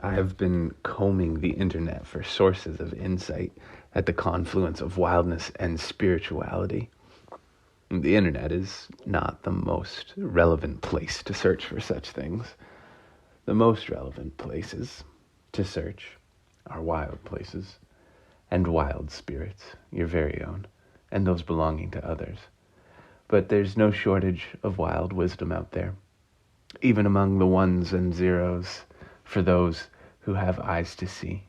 I've been combing the internet for sources of insight at the confluence of wildness and spirituality. The internet is not the most relevant place to search for such things. The most relevant places to search are wild places, and wild spirits, your very own, and those belonging to others. But there's no shortage of wild wisdom out there, even among the ones and zeros, for those who have eyes to see.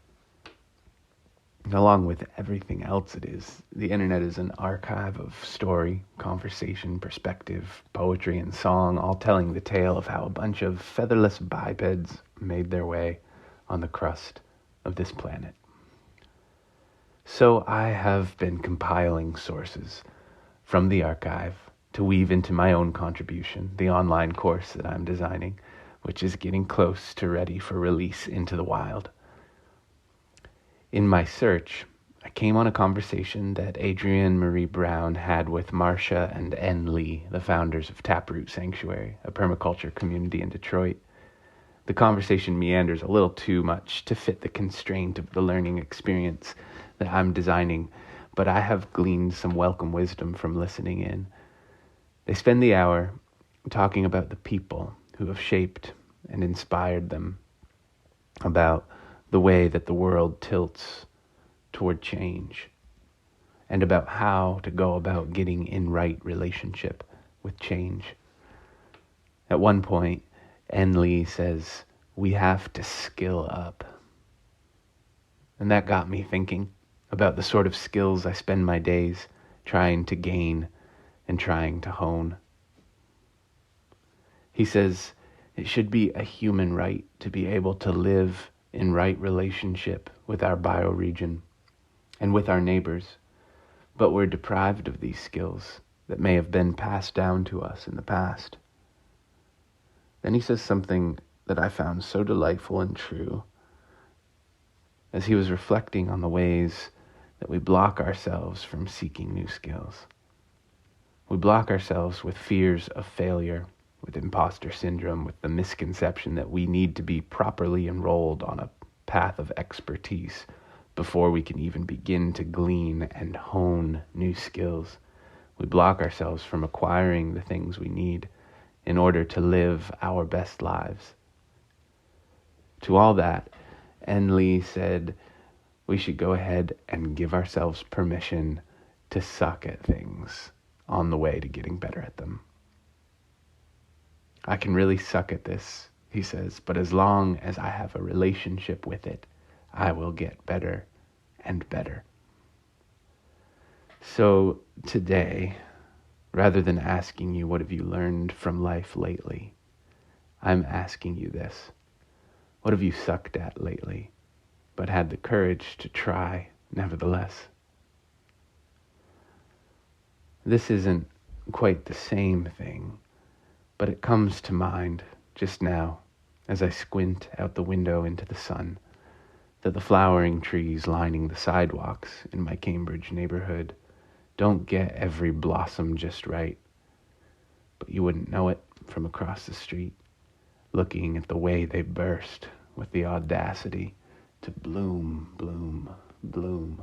Along with everything else it is, the internet is an archive of story, conversation, perspective, poetry, and song, all telling the tale of how a bunch of featherless bipeds made their way on the crust of this planet. So I have been compiling sources from the archive to weave into my own contribution, the online course that I'm designing, which is getting close to ready for release into the wild. In my search, I came on a conversation that Adrienne Marie Brown had with Marcia and N. Lee, the founders of Taproot Sanctuary, a permaculture community in Detroit. The conversation meanders a little too much to fit the constraint of the learning experience that I'm designing, but I have gleaned some welcome wisdom from listening in. They spend the hour talking about the people who have shaped and inspired them, about the way that the world tilts toward change, and about how to go about getting in right relationship with change. At one point, N. Lee says, "We have to skill up." And that got me thinking about the sort of skills I spend my days trying to gain and trying to hone. He says, it should be a human right to be able to live in right relationship with our bioregion and with our neighbors, but we're deprived of these skills that may have been passed down to us in the past. Then he says something that I found so delightful and true, as he was reflecting on the ways that we block ourselves from seeking new skills. We block ourselves with fears of failure, with imposter syndrome, with the misconception that we need to be properly enrolled on a path of expertise before we can even begin to glean and hone new skills. We block ourselves from acquiring the things we need in order to live our best lives. To all that, N. Lee said we should go ahead and give ourselves permission to suck at things on the way to getting better at them. I can really suck at this, he says, but as long as I have a relationship with it, I will get better and better. So today, rather than asking you what have you learned from life lately, I'm asking you this. What have you sucked at lately, but had the courage to try nevertheless? This isn't quite the same thing, but it comes to mind just now as I squint out the window into the sun, that the flowering trees lining the sidewalks in my Cambridge neighborhood don't get every blossom just right, but you wouldn't know it from across the street, looking at the way they burst with the audacity to bloom, bloom, bloom.